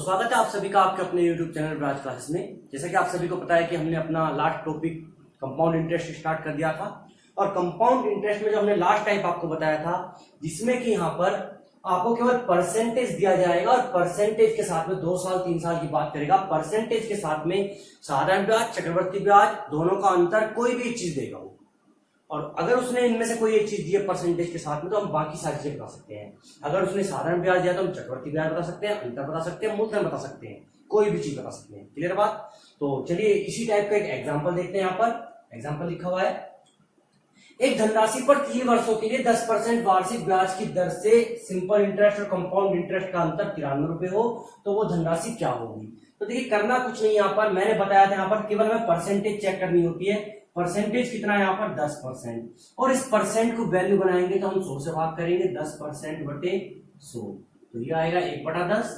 स्वागत है आप सभी का आपके अपने YouTube चैनल ब्राज क्लासेस में। जैसा कि आप सभी को पता है कि हमने अपना last topic compound interest start कर दिया था और कंपाउंड इंटरेस्ट में जो हमने लास्ट टाइप आपको बताया था जिसमें कि यहाँ पर आपको केवल परसेंटेज दिया जाएगा और परसेंटेज के साथ में 2 साल 3 साल की बात करेगा। परसेंटेज के साथ में साधारण ब्याज, चक्रवर्ती ब्याज दोनों का अंतर कोई भी चीज देगा वो, और अगर उसने इनमें से कोई एक चीज दी है परसेंटेज के साथ में तो हम बाकी सारी चीजें बता सकते हैं। अगर उसने साधारण ब्याज दिया तो हम चक्रवर्ती ब्याज बता सकते हैं, अंतर बता सकते हैं, मूलधन बता सकते हैं, कोई भी चीज बता सकते हैं। क्लियर बात? तो चलिए इसी टाइप का एक एग्जाम्पल देखते हैं। यहाँ पर एग्जाम्पल लिखा हुआ है, एक धनराशि पर 3 वर्षों के लिए 10% वार्षिक ब्याज की दर से सिंपल इंटरेस्ट और कंपाउंड इंटरेस्ट का अंतर 93 रुपए हो तो वो धनराशि क्या होगी। तो देखिए करना कुछ नहीं, यहाँ पर मैंने बताया था यहाँ पर केवल हमें परसेंटेज चेक करनी होती है। परसेंटेज कितना है यहाँ पर 10%, और इस परसेंट को वैल्यू बनाएंगे तो हम 100 से भाग करेंगे, 10% बटे 100 तो ये आएगा 1/10।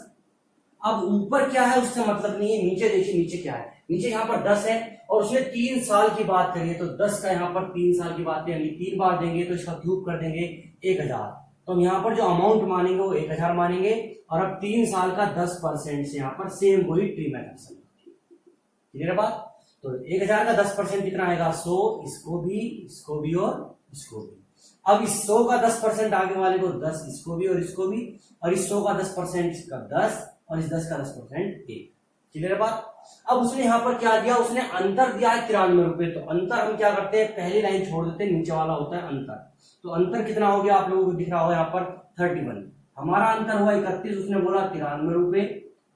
अब ऊपर क्या है उससे मतलब नहीं है, नीचे देखिए नीचे क्या है। नीचे यहाँ पर 10 है और उसने 3 साल की बात करी है तो 10 का यहाँ पर 3 साल की बात करेंगे, 3 बार देंगे तो इसका क्यूब कर देंगे 1000। तो हम यहाँ पर जो अमाउंट मानेंगे वो 1000 मानेंगे और अब 3 साल का 10% से यहाँ पर सेम वही ट्री मेथड से। क्लियर बात? तो 1000 का 10% कितना आएगा 100, इसको भी और इसको भी। अब इस 100 का 10% आगे वाले को 10, इसको भी और इसको भी, और इस 100 का 10% इसका 10 और इस 10 का 10% 1। क्लियर बात? अब उसने यहाँ पर क्या दिया, उसने अंतर दिया है 93 रुपए। तो अंतर हम क्या करते हैं, पहली लाइन छोड़ देते हैं, नीचे वाला होता है अंतर। तो अंतर कितना हो गया आप लोगों को दिख रहा होगा यहाँ पर 31। हमारा अंतर हुआ 31, उसने बोला 93 रुपए।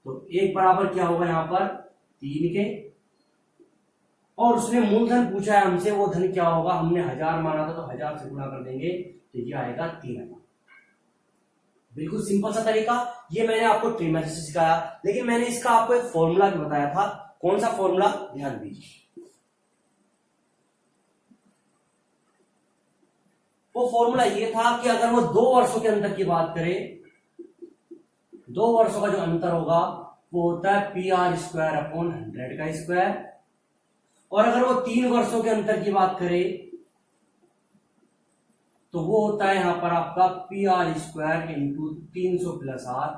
तो 1 बराबर क्या होगा यहाँ पर 3 के, और उसने मूलधन पूछा है हमसे, वो धन क्या होगा, हमने 1000 माना था तो 1000 से गुणा कर देंगे तो ये आएगा 3000। बिल्कुल सिंपल सा तरीका, ये मैंने आपको ट्री मेथड से सिखाया, लेकिन मैंने इसका आपको एक फॉर्मूला भी बताया था। कौन सा फॉर्मूला, ध्यान दीजिए। वो फॉर्मूला ये था कि अगर वो 2 वर्षों के अंतर की बात करें, 2 वर्षों का जो अंतर होगा वो होता है PR²/100 का स्क्वायर, और अगर वो 3 वर्षों के अंतर की बात करें तो वो होता है यहां पर आपका PR² × 300 + R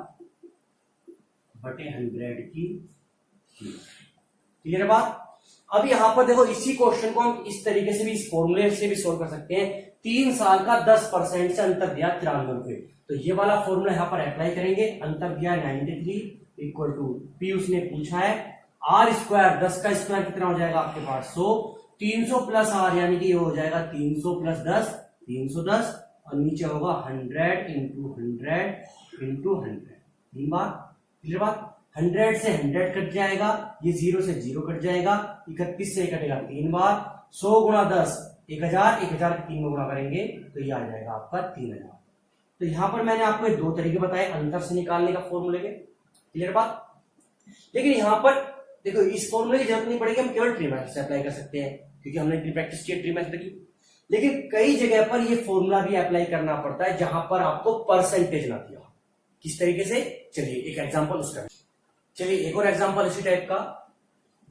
बटे 100 की। क्लियर बात? अब यहां पर देखो इसी क्वेश्चन को हम इस तरीके से भी, इस फॉर्मूले से भी सोल्व कर सकते हैं। 3 साल का 10% से अंतर दिया 93 रुपए, तो ये वाला फॉर्मूला यहां पर अप्लाई करेंगे। अंतर दिया 93 = P उसने पूछा है R², 10 का स्क्वायर कितना हो जाएगा आपके पास 100, 300 + R यानी कि ये हो जाएगा 300 + 10 310, और नीचे होगा 100 × 100 × 100। 3 बार। क्लियर बात? 100 से 100 कट जाएगा, ये 0 से 0 कट जाएगा, 31 से कटेगा 3 बार, 100 × 10 1000, 1000 के 3 में गुणा करेंगे तो ये आ जाएगा आपका 3000। तो यहां पर मैंने आपको 2 तरीके बताए अंतर से निकालने का फॉर्मूले के। क्लियर बात? लेकिन यहां पर देखो इस फॉर्मूले की जरूरत नहीं पड़ेगी, हम केवल ट्री मेथड से अप्लाई कर सकते हैं क्योंकि हमने इतनी प्रैक्टिस की ट्री मेथड की। लेकिन कई जगह पर ये फॉर्मूला भी अप्लाई करना पड़ता है जहां पर आपको परसेंटेज ना दिया। किस तरीके से, चलिए एक एग्जांपल उसका। चलिए एक और एग्जांपल इसी टाइप का।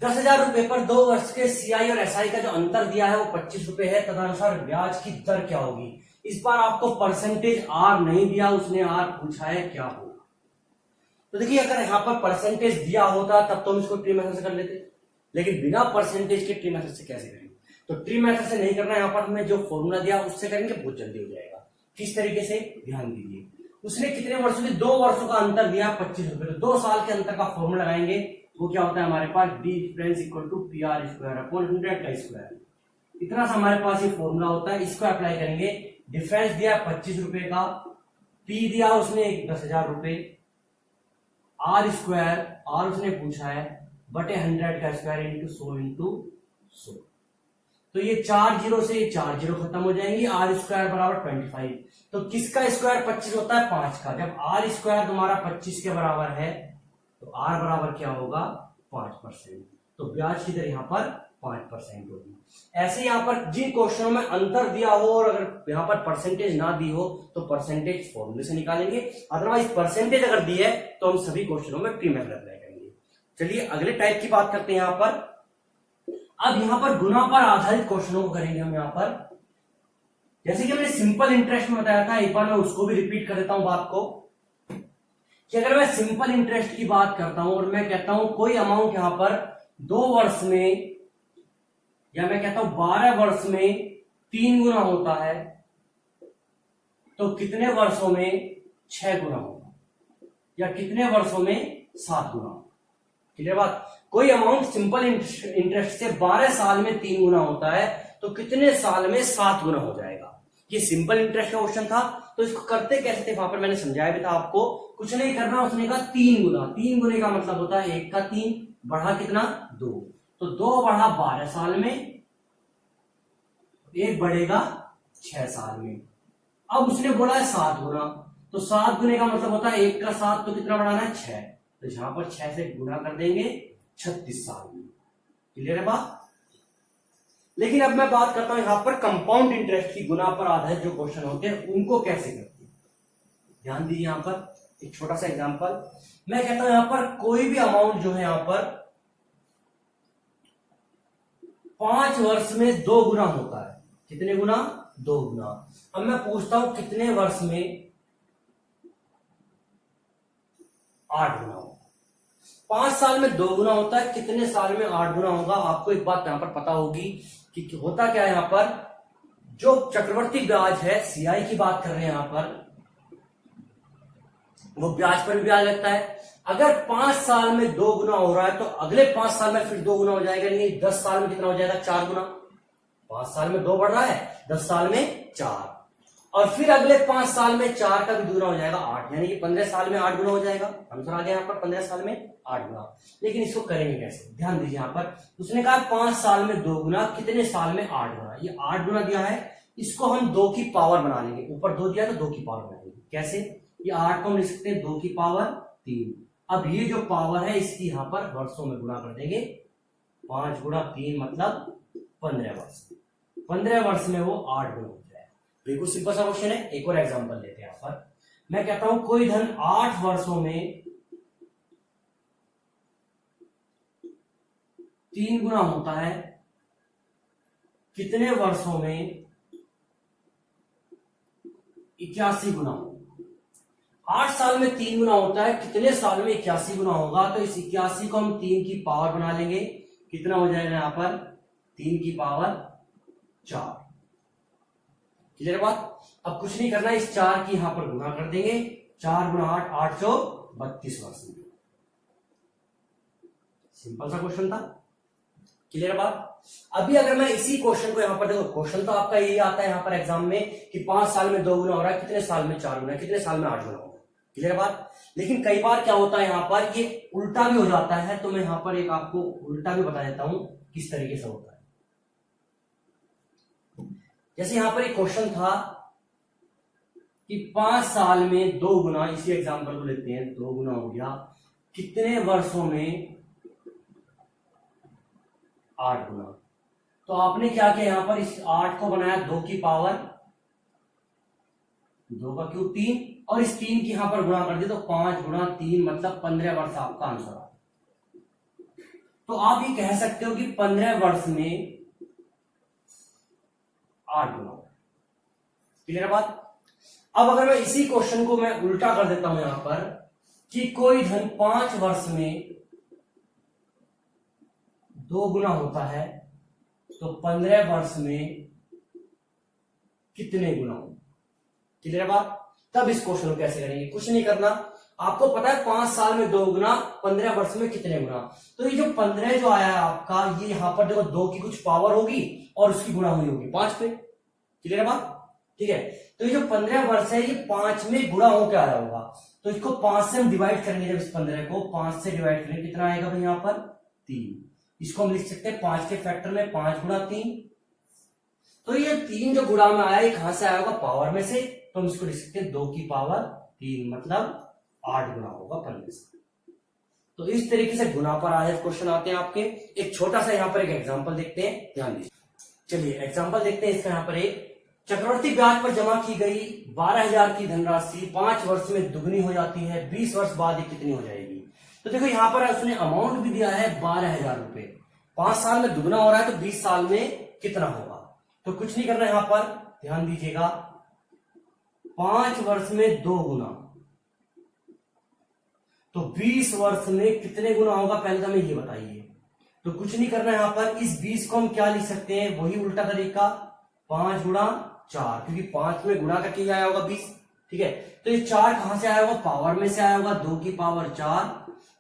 10,000 रुपए पर 2 वर्ष के CI और SI का जो अंतर दिया है वो 25 रुपए है, तदनुसार ब्याज की दर क्या होगी। इस बार आपको परसेंटेज R नहीं दिया, उसने R पूछा है क्या होगा। तो देखिए अगर यहाँ पर परसेंटेज दिया होता तब तो हम इसको ट्री मेथड से कर लेते, लेकिन बिना परसेंटेज के ट्री मेथड से कैसे करेंगे। तो ट्री मेथड से नहीं करना, यहाँ पर हमें जो फॉर्मूला दिया उससे करेंगे, बहुत जल्दी हो जाएगा। किस तरीके से, ध्यान दीजिए। उसने कितने वर्षों के, 2 वर्षों का अंतर दिया 25 रुपए, तो 2 साल के अंतर का फॉर्मूला लगाएंगे। वो क्या होता है हमारे पास, डिफरेंस = PR²/100 का स्क्वायर। इतना सा हमारे पास ये फॉर्मूला होता है, इसको अप्लाई करेंगे। डिफरेंस दिया 25 रुपए का, P दिया उसने 10,000 रुपए, R² उसने पूछा है बटे 100 का स्क्वायर × 100 × 100। तो ये 4 0 से ये 4 0 खत्म हो जाएंगी। R² = 25। तो किसका स्क्वायर 25 होता है, 5 का। जब R² तुम्हारा 25 के बराबर है तो R बराबर क्या होगा 5%। तो ब्याज की दर यहाँ पर 5% होगी। ऐसे यहाँ पर जिन क्वेश्चनों में अंतर दिया हो और अगर यहाँ पर परसेंटेज ना दी हो तो परसेंटेज फॉर्मूले से निकालेंगे, अदरवाइज परसेंटेज अगर दी है तो हम सभी क्वेश्चनों में ट्री मेथड अप्लाई करेंगे। चलिए अगले टाइप की बात करते हैं यहाँ पर। अब यहाँ पर गुना पर आधारित क्वेश्चनों को करेंगे हम यहाँ पर। जैसे कि हमने सिंपल इंटरेस्ट में बताया था, एक बार मैं उसको भी रिपीट कर देता हूं बात को। कि अगर मैं सिंपल इंटरेस्ट की बात करता हूं और मैं कहता हूं कोई अमाउंट यहां पर 2 वर्ष में, या मैं कहता हूं 12 वर्ष में 3 गुना होता है, तो कितने वर्षों में 6 गुना होगा, या कितने वर्षों में 7 गुना होगा। क्लियर बात। कोई अमाउंट सिंपल इंटरेस्ट से 12 साल में 3 गुना होता है, तो कितने साल में 7 गुना हो जाएगा। ये सिंपल इंटरेस्ट का क्वेश्चन था, तो इसको करते कैसे थे वहां पर मैंने समझाया भी था आपको। कुछ नहीं करना, उसने कहा 3 गुना। 3 गुने का मतलब होता है 1 का 3 बढ़ा कितना 2, तो 2 बढ़ा 12 साल में, 1 बढ़ेगा 6 साल में। अब उसने बोला है 7 गुना, तो 7 गुने का मतलब होता है 1 का 7, तो कितना बढ़ाना है 6, तो यहां पर 6 से गुना कर देंगे 36 साल में। क्लियर है बात। लेकिन अब मैं बात करता हूं यहां पर कंपाउंड इंटरेस्ट की गुना पर आधारित जो क्वेश्चन होते हैं उनको कैसे करते हैं। ध्यान दीजिए, यहां पर एक छोटा सा एग्जांपल मैं कहता हूं, यहां पर कोई भी अमाउंट जो है यहां पर 5 वर्ष में 2 गुना होता है। कितने गुना? 2 गुना। अब मैं पूछता हूं कितने वर्ष में 8 गुना होगा। 5 साल में 2 गुना होता है, कितने साल में 8 गुना होगा। आपको एक बात यहां पर पता होगी कि होता क्या है, यहां पर जो चक्रवर्ती ब्याज है, सीआई की बात कर रहे हैं यहां पर, वो ब्याज पर भी ब्याज लगता है। अगर 5 साल में 2 गुना हो रहा है, तो अगले 5 साल में फिर 2 गुना हो जाएगा। नहीं, 10 साल में कितना हो जाएगा? 4 गुना। 5 साल में 2 बढ़ रहा है, 10 साल में 4, और फिर अगले 5 साल में 4 का भी दुगुना हो जाएगा 8, यानी कि 15 साल में 8 गुना हो जाएगा। आंसर आ गया यहाँ पर 15 साल में 8 गुना। लेकिन इसको करेंगे कैसे? ध्यान दीजिए, यहाँ पर उसने कहा 5 साल में 2 गुना, कितने साल में 8 गुना। ये 8 गुना दिया है, इसको हम 2 की पावर बना लेंगे। ऊपर 2 दिया तो 2 की पावर बनाएंगे। कैसे? ये 8 को हम लिख सकते हैं 2 की पावर 3। अब ये जो पावर है इसकी यहाँ पर वर्षों में गुणा कर देंगे। 5 गुणा 3 मतलब 15 वर्ष। 15 वर्ष में वो 8 गुना हो जाएगा। बिल्कुल सिंपल सा क्वेश्चन है। एक और एग्जांपल लेते हैं यहाँ पर। मैं कहता हूं कोई धन 8 वर्षों में 3 गुना होता है, कितने वर्षों में 81 गुना होगा। 8 साल में 3 गुना होता है, कितने साल में 81 गुना होगा। तो इस 81 को हम 3 की पावर बना लेंगे। कितना हो जाएगा यहाँ पर? 3 की पावर 4। क्लियर बात। अब कुछ नहीं करना, इस 4 की यहां पर गुणा कर देंगे। 4 गुणा 8, 832 वर्ष में। सिंपल सा क्वेश्चन था। क्लियर बात। अभी अगर मैं इसी क्वेश्चन को यहां पर देखो, क्वेश्चन तो आपका यही आता है यहां पर एग्जाम में कि 5 साल में 2 गुना हो रहा है, कितने साल में 4 गुना, कितने साल में 8 गुना होगा। क्लियर बात। लेकिन कई बार क्या होता है यहां पर, ये उल्टा भी हो जाता है। तो मैं यहां पर एक आपको उल्टा भी बता देता हूं किस तरीके से होता है। जैसे यहां पर एक क्वेश्चन था कि 5 साल में 2 गुना, इसी एग्जांपल को लेते हैं, 2 गुना हो गया, कितने वर्षों में 8 गुना। तो आपने क्या किया यहां पर, इस 8 को बनाया 2 की पावर 2 का क्यूब 3, और इस 3 की यहां पर गुणा कर दिया। तो 5 गुणा 3 मतलब 15 वर्ष आपका आंसर आ। तो आप ये कह सकते हो कि 15 वर्ष में 8 गुना। क्लियर बात। अब अगर मैं इसी क्वेश्चन को मैं उल्टा कर देता हूं यहां पर कि कोई धन 5 वर्ष में 2 गुना होता है, तो 15 वर्ष में कितने गुना हो। क्लियर बात। तब इस क्वेश्चन को कैसे करेंगे? कुछ नहीं करना, आपको पता है 5 साल में 2 गुना, 15 वर्ष में कितने गुना। तो ये जो 15 जो आया है आपका, ये यहां पर देखो 2 की कुछ पावर होगी और उसकी गुणा हुई होगी 5 पे। क्लियर बात। ठीक है। तो ये जो 15 वर्ष है, ये 5 में गुणा होकर आया होगा। तो इसको 5 से हम डिवाइड करेंगे। जब इस 15 को 5 से डिवाइड करेंगे, कितना आएगा भाई यहाँ पर? 3। इसको हम लिख सकते हैं 5 के फैक्टर में 5 गुणा 3। तो ये 3 जो गुणा में आया, ये कहां से आया होगा? पावर में से। तो हम इसको लिख सकते हैं 2 की पावर 3 मतलब 8 गुना होगा 15 से। तो इस तरीके से गुना पर आधारित क्वेश्चन आते हैं आपके। एक छोटा सा यहाँ पर एक एग्जांपल देखते हैं, ध्यान दीजिए। चलिए एग्जांपल देखते हैं इसका। यहाँ पर एक चक्रवर्ती ब्याज पर जमा की गई 12,000 की धनराशि 5 वर्ष में दुगनी हो जाती है, 20 वर्ष बाद ये कितनी हो जाएगी। तो देखो यहाँ पर उसने अमाउंट भी दिया है 12,000 रुपए। 5 साल में दुगना हो रहा है, तो 20 साल में कितना होगा। तो कुछ नहीं करना यहाँ पर, ध्यान दीजिएगा। 5 वर्ष में 2 गुना, तो 20 वर्ष में कितने गुना होगा पहले तो हमें ये बताइए। तो कुछ नहीं करना है, यहाँ पर इस 20 को हम क्या लिख सकते हैं, वही उल्टा तरीका 5 गुणा 4, क्योंकि 5 में गुणा करके ही आया होगा 20, ठीक है। तो ये 4 कहां से आया होगा, पावर में से आया होगा, 2 की पावर 4,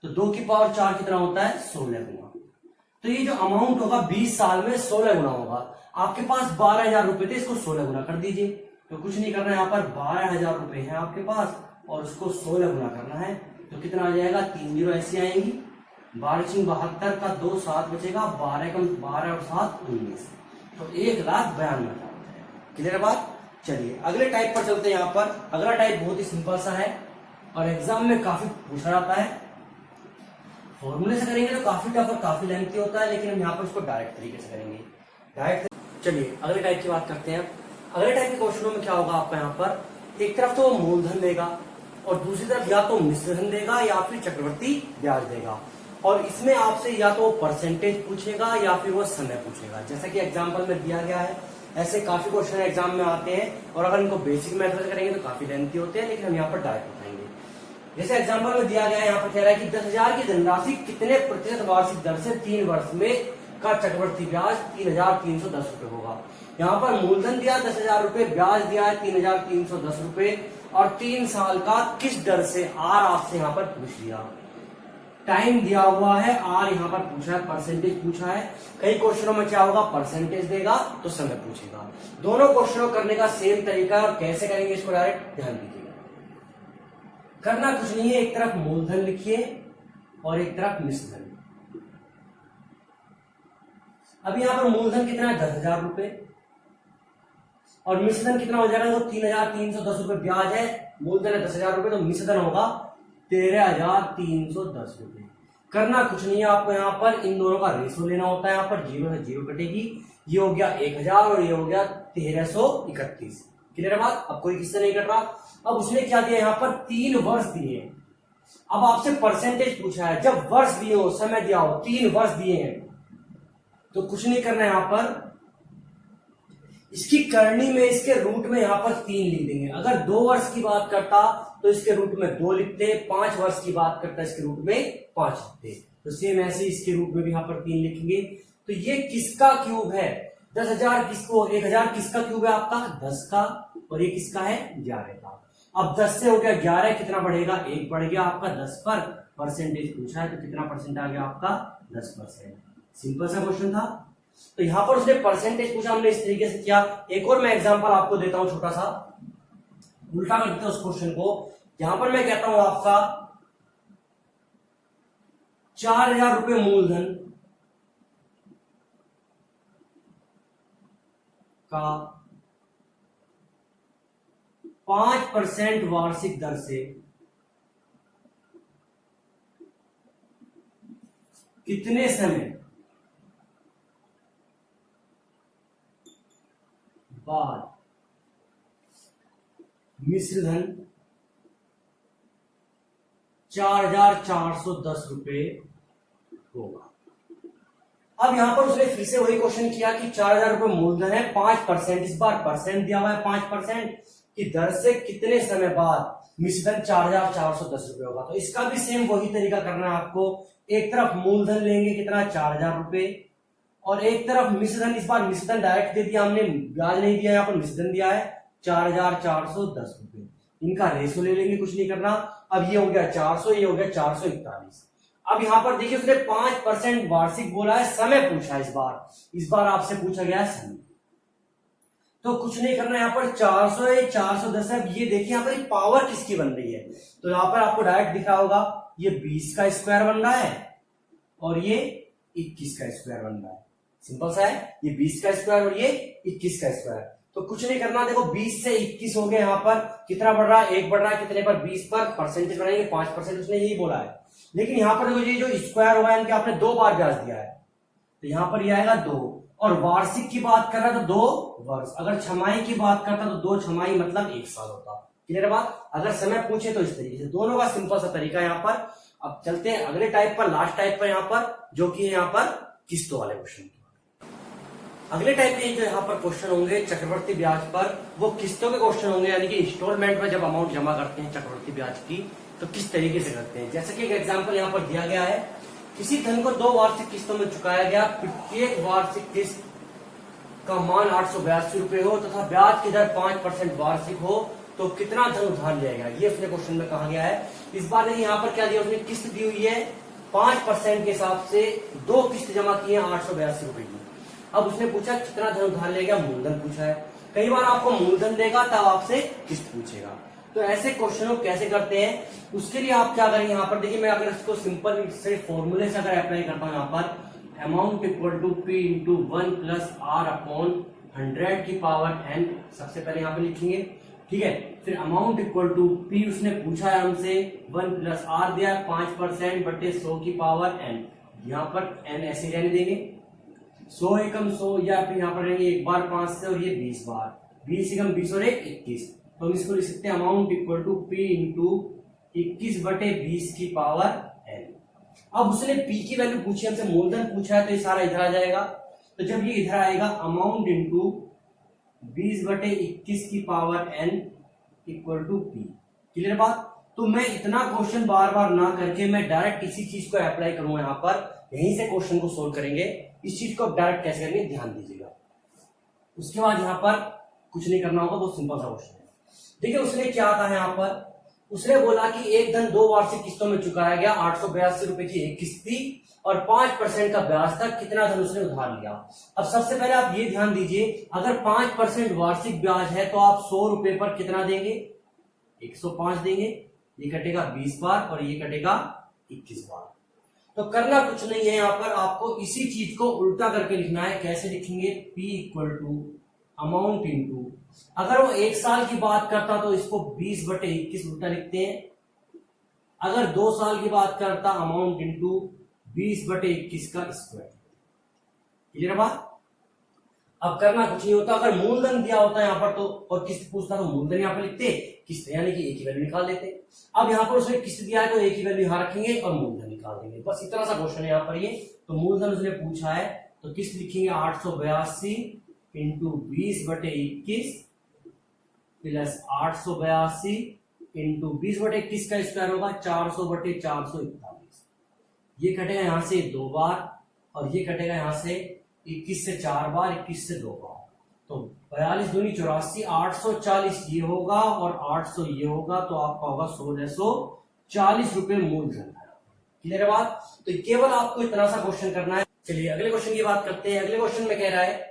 तो 2 की पावर 4 कितना होता है, 16 गुना। तो ये जो अमाउंट होगा 20 साल में 16 गुना होगा। आपके पास 12,000 रुपए थे, इसको 16 गुना कर दीजिए। तो कुछ नहीं करना है, यहाँ पर 12,000 रुपए है आपके पास और उसको 16 गुना करना है, तो कितना आ जाएगा, 3 जीरो ऐसी आएंगी, 12×72 का 2 7 बचेगा, 12 कम 12 और 7 19, तो 1,92,000। क्लियर बात। चलिए अगले टाइप पर चलते हैं। यहाँ पर अगला टाइप बहुत ही सिंपल सा है और एग्जाम में काफी पूछा जाता है। फॉर्मूले से करेंगे तो काफी टफ और काफी लेंथी होता है, लेकिन हम यहाँ पर उसको डायरेक्ट तरीके से करेंगे, डायरेक्ट। चलिए अगले टाइप की बात करते हैं। अगले टाइप के क्वेश्चनों में क्या होगा आपका, यहाँ पर एक तरफ तो वो मूलधन देगा और दूसरी तरफ या तो मिश्रधन देगा या फिर चक्रवर्ती ब्याज देगा, और इसमें आपसे या तो परसेंटेज पूछेगा या फिर वो समय पूछेगा। जैसा कि एग्जाम्पल में दिया गया है, ऐसे काफी क्वेश्चन एग्जाम में आते हैं और अगर इनको बेसिक मेथड से करेंगे तो काफी लेंथी होते हैं, लेकिन हम यहाँ पर डायरेक्ट उठाएंगे। जैसे एग्जाम्पल में दिया गया है, यहाँ पर कह रहा है कि 10,000 की धनराशि कितने प्रतिशत वार्षिक दर से 3 वर्ष में का चक्रवर्ती ब्याज 3,310 रुपए होगा। यहाँ पर मूलधन दिया 10,000 रुपए, ब्याज दिया है 3,310 रुपए और 3 साल का किस दर से, आर आपसे यहाँ पर पूछ लिया, टाइम दिया हुआ है, आर यहाँ पर पूछा है, परसेंटेज पूछा है। कई क्वेश्चनों में क्या होगा, परसेंटेज देगा तो समय पूछेगा। दोनों क्वेश्चनों करने का सेम तरीका और कैसे करेंगे इसको डायरेक्ट ध्यान दीजिएगा। करना कुछ नहीं है, एक तरफ मूलधन लिखिए और एक तरफ मिश्रधन। अब यहाँ पर मूलधन कितना है, 10,000 रुपए, और मिश्रधन कितना हो जाएगा, तो 3,310 रुपए ब्याज है, मूलधन है 10,000 रुपए, तो मिश्रधन होगा 13,310 रुपए। करना कुछ नहीं है आपको, यहाँ पर इन दोनों का रेशो लेना होता है। यहाँ पर 0 से 0 कटेगी, ये हो गया 1,000 और ये हो गया 1,331। क्लियर है बात। अब कोई किससे नहीं कट रहा। अब उसने क्या दिया, यहाँ पर 3 वर्ष दिए। अब आपसे परसेंटेज पूछा है, जब वर्ष दिए हो, समय दिया हो, 3 वर्ष दिए हैं, तो कुछ नहीं करना है, यहाँ पर इसकी करनी में इसके रूट में यहाँ पर 3 लिख देंगे। अगर 2 वर्ष की बात करता तो इसके रूट में 2 लिखते, 5 वर्ष की बात करता इसके रूट में 5 लिखते, तो सेम ऐसे इसके रूट में भी यहाँ पर 3 लिखेंगे। तो ये किसका क्यूब है, 10,000 किसको, 1,000 किसका क्यूब है आपका, 10 का, और ये किसका है, 11 का। अब 10 से हो गया 11, कितना बढ़ेगा, 1 बढ़ गया आपका 10 पर। परसेंटेज पूछा है तो कितना परसेंट आ गया आपका, 10%। सिंपल सा क्वेश्चन था। तो यहां पर उसने परसेंटेज पूछा, हमने इस तरीके से किया। एक और मैं एग्जांपल आपको देता हूं, छोटा सा उल्टा कर देते हैं उस क्वेश्चन को। यहां पर मैं कहता हूं आपका 4,000 रुपए मूलधन का 5% वार्षिक दर से कितने समय बाद मिश्रधन 4,410 रुपए होगा। अब यहां पर उसने फिर से वही क्वेश्चन किया कि 4,000 रुपए मूलधन है, 5%, इस बार परसेंट दिया हुआ है 5% की दर से कितने समय बाद मिश्रधन 4,410 रुपए होगा। तो इसका भी सेम वही तरीका करना है आपको। एक तरफ मूलधन लेंगे कितना, 4,000 रुपए, और एक तरफ मिश्रधन, इस बार मिश्रधन डायरेक्ट दे दिया हमने, ब्याज नहीं दिया, यहाँ पर मिश्रधन दिया है 4,410 रुपए। इनका रेशो ले लेंगे, कुछ नहीं करना। अब ये हो गया 400, ये हो गया 441। अब यहाँ पर देखिए उसने 5% वार्षिक बोला है, समय पूछा है इस बार आपसे पूछा गया है समय। तो कुछ नहीं करना, यहाँ पर 400 है, 410 है। अब ये देखिए यहाँ पर पावर किसकी बन रही है, तो यहाँ पर आपको डायरेक्ट दिखा होगा, ये 20 का स्क्वायर बन रहा है और ये 21 का स्क्वायर बन रहा है। सिंपल सा है, ये 20 का स्क्वायर और ये 21 का स्क्वायर। तो कुछ नहीं करना, देखो 20 से 21 हो गए, यहाँ पर कितना बढ़ रहा है, 1 बढ़ रहा है, कितने पर, 20 पर। परसेंटेज बढ़ाएंगे 5%, उसने यही बोला है। लेकिन यहाँ पर देखो ये जो स्क्वायर होगा, इनके आपने 2 बार ब्याज दिया है, तो यहाँ पर ये आएगा 2। और वार्षिक की बात कर रहा है तो 2 वर्ष, अगर छमाही की बात करता तो 2 छमाही मतलब 1 साल होता। क्लियर बात। अगर समय पूछे तो इस तरीके से, दोनों का सिंपल सा तरीका है यहाँ पर। अब चलते हैं अगले टाइप पर, लास्ट टाइप पर यहाँ पर, जो कि है यहाँ पर किस्तों वाले क्वेश्चन। अगले टाइप के जो यहाँ पर क्वेश्चन होंगे चक्रवर्ती ब्याज पर, वो किस्तों के क्वेश्चन होंगे, यानी कि इंस्टॉलमेंट में जब अमाउंट जमा करते हैं चक्रवर्ती ब्याज की, तो किस तरीके से करते हैं। जैसे कि एक एग्जांपल यहाँ पर दिया गया है, किसी धन को 2 वार्षिक किस्तों में चुकाया गया, प्रत्येक वार्षिक किस्त का मान 882 रुपए हो तथा ब्याज की दर 5% वार्षिक हो तो कितना धन उधार लिया गया, ये उसने क्वेश्चन में कहा गया है। इस बार देखिए यहाँ पर क्या दिया, उसने किस्त दी हुई है 5% के हिसाब से 2 किस्त जमा की है 882 रुपए की। अब उसने पूछा कितना धन उधार लिया गया, मूलधन पूछा है। कई बार आपको मूलधन देगा तब आपसे किस्त पूछेगा। तो ऐसे क्वेश्चन को कैसे करते हैं, उसके लिए आप क्या करेंगे, यहाँ पर देखिए मैं अगर इसको सिंपल से फॉर्मूले से अगर अप्लाई करता हूँ, यहाँ पर amount equal to P into 1 plus R upon 100 की पावर n, सबसे पहले यहाँ पे लिखेंगे, ठीक है। फिर अमाउंट इक्वल टू P उसने पूछा है हमसे 1 प्लस R दिया 5% बटे 100 की पावर n, यहाँ पर n ऐसे रहने देंगे, 100 एकम 100, या फिर यहाँ पर रहेंगे एक बार 5 से और ये 20 बार, 20 एकम 20 और 1 21, तो हम इसको लिख सकते हैं amount equal to P into 21 बटे 20 की पावर n। अब उसने P की वैल्यू पूछी हमसे, मूलधन पूछा है तो ये सारा इधर आ जाएगा, तो जब ये इधर आएगा अमाउंट इंटू 20 बटे 21 की power n equal to P। Clear बात। तो मैं इतना क्वेश्चन बार बार ना करके मैं डायरेक्ट इसी चीज को अप्लाई करूंगा, यहाँ पर यहीं से क्वेश्चन को सोल्व करेंगे। इस चीज को डायरेक्ट कैसे करेंगे ध्यान दीजिएगा। उसके बाद यहाँ पर कुछ नहीं करना होगा, बहुत सिंपल सा क्वेश्चन है। देखिए उसने क्या कहा यहाँ पर, उसने बोला कि एक धन 2 वार्षिक किस्तों में चुकाया गया, 882 रुपए की एक किस्त थी और 5% का ब्याज था, कितना धन उसने उधार लिया। अब सबसे पहले आप ये ध्यान दीजिए, अगर 5% वार्षिक ब्याज है तो आप 100 रुपए पर कितना देंगे, 105 देंगे, ये कटेगा 20 बार और ये कटेगा 21 बार। तो करना कुछ नहीं है, यहाँ पर आपको इसी चीज को उल्टा करके लिखना है। कैसे लिखेंगे, P equal to amount into, अगर वो 1 साल की बात करता तो इसको 20 बटे 21 उल्टा लिखते हैं, अगर 2 साल की बात करता अमाउंट इंटू 20 बटे 21 का स्क्वायर। क्लियर बात। अब करना कुछ नहीं होता, अगर मूलधन दिया होता यहाँ पर तो और किस्त पूछता तो मूलधन यहाँ पर लिखते, किस्त यानी कि एक ही वैल्यू निकाल लेते। अब यहाँ पर उसने किस्त दिया है तो एक ही वैल्यू यहाँ रखेंगे और मूलधन निकाल देंगे, बस इतना सा क्वेश्चन है यहाँ पर। ये तो मूलधन उसने पूछा है तो किस्त लिखेंगे 882 इंटू 20 बटे 21 प्लस 882 इंटू 20 बटे 21 का स्क्वायर होगा 400 बटे 441। ये कटेगा यहाँ से 2 बार और ये कटेगा यहाँ से 21 से 4 बार, 21 से 2 बार, तो 42 दूनी 84, 840 ये होगा और 800 ये होगा, तो आपका होगा 1640 रुपए मूलधन। क्लियर है बात। तो केवल आपको इतना सा क्वेश्चन करना है। चलिए अगले क्वेश्चन की बात करते हैं। अगले क्वेश्चन में कह रहा है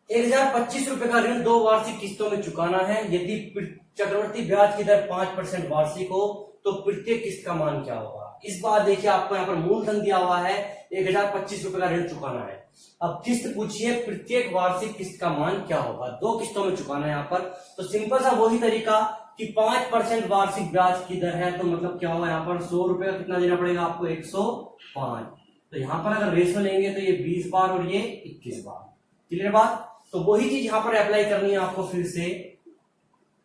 1025 रुपए का ऋण 2 वार्षिक किस्तों में चुकाना है, यदि चक्रवृद्धि ब्याज की दर 5% वार्षिक हो तो प्रत्येक किस्त का मान क्या होगा। इस बार देखिए आपको यहाँ पर मूलधन दिया हुआ है, 1025 रुपए का ऋण चुकाना है। अब किस्त पूछिए प्रत्येक वार्षिक किस्त का मान क्या होगा, 2 किस्तों में चुकाना है यहाँ पर। तो सिंपल सा वही तरीका कि 5% वार्षिक ब्याज की दर है, तो मतलब क्या होगा यहाँ पर 100 रुपए का कितना देना पड़ेगा आपको, 105। तो यहाँ पर अगर रेशो लेंगे तो ये 20 बार और ये 21 बार। क्लियर बात। तो वही चीज यहाँ पर अप्लाई करनी है आपको फिर से,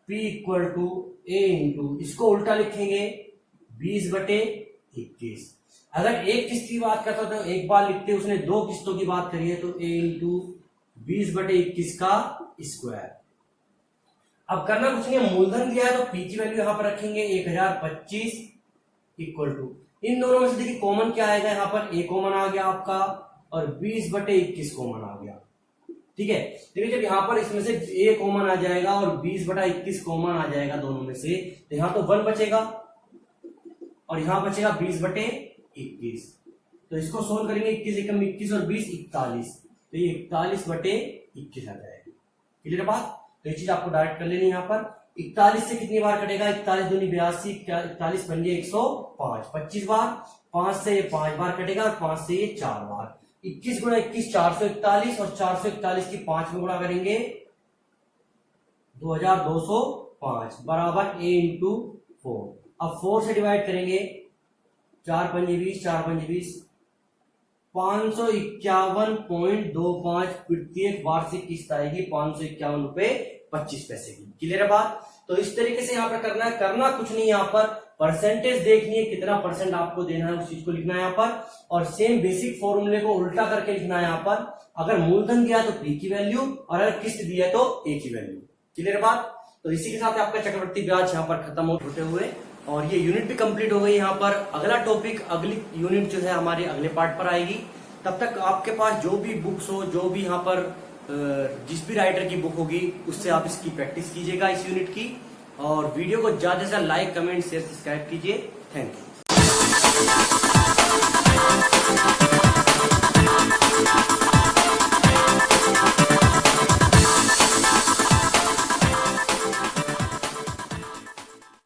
P equal to A into, इसको उल्टा लिखेंगे 20 बटे 21। अगर एक किस्त की बात करता तो एक बार लिखते, उसने 2 किस्तों की बात करी है तो A इंटू 20 बटे 21 का स्क्वायर। अब करना कुछ नहीं है, मूलधन दिया है तो P की वैल्यू यहाँ पर रखेंगे 1025 इक्वल टू, इन दोनों में से देखिए कॉमन क्या आएगा, यहाँ पर A कॉमन आ गया आपका और 20 बटे 21 कॉमन आ गया। ठीक है, देखिए जब यहाँ पर इसमें से A कॉमन आ जाएगा और 20 बटा 21 कॉमन आ जाएगा दोनों में से, तो यहाँ तो 1 बचेगा और यहाँ बचेगा 20 बटे 21। तो इसको सोल्व करेंगे, 21 एकम 21 और 20 41, तो ये 41 बटे 21 आ जाएगा। क्लियर बात। तो ये चीज आपको डायरेक्ट कर लेनी यहाँ पर। 41 से कितनी बार कटेगा, 41 दूनी 82, 41 बन गया 105, 25 बार, 5 से ये 5 बार कटेगा और 5 से ये 4 बार, 21 गुणा 21 441 और 441 की 5 में गुणा करेंगे 2205 बराबर A इंटू 4। अब 4 से डिवाइड करेंगे, 4 पंजे 20, 4 पंजे 20, 551.25 प्रत्येक वार्षिक किस्त आएगी 551 रुपए 25 पैसे की। क्लियर है बात। तो इस तरीके से यहाँ पर करना है, करना कुछ नहीं, यहाँ पर परसेंटेज देखनी है, कितना परसेंट आपको देना है उस चीज को लिखना है यहाँ पर, और सेम बेसिक फॉर्मूले को उल्टा करके लिखना है यहाँ पर। अगर मूलधन दिया तो P की वैल्यू और अगर किस्त दी है तो A की वैल्यू। क्लियर बात। तो इसी के साथ आपका चक्रवृद्धि ब्याज यहाँ पर खत्म होते हुए और ये यूनिट भी कंप्लीट हो गई। यहाँ पर अगला टॉपिक, अगली यूनिट जो है हमारे अगले पार्ट पर आएगी। तब तक आपके पास जो भी बुक्स हो, जो भी यहाँ पर जिस भी राइटर की बुक होगी, उससे आप इसकी प्रैक्टिस कीजिएगा इस यूनिट की। और वीडियो को ज्यादा से ज्यादा लाइक, कमेंट, शेयर, सब्सक्राइब कीजिए। Thank you.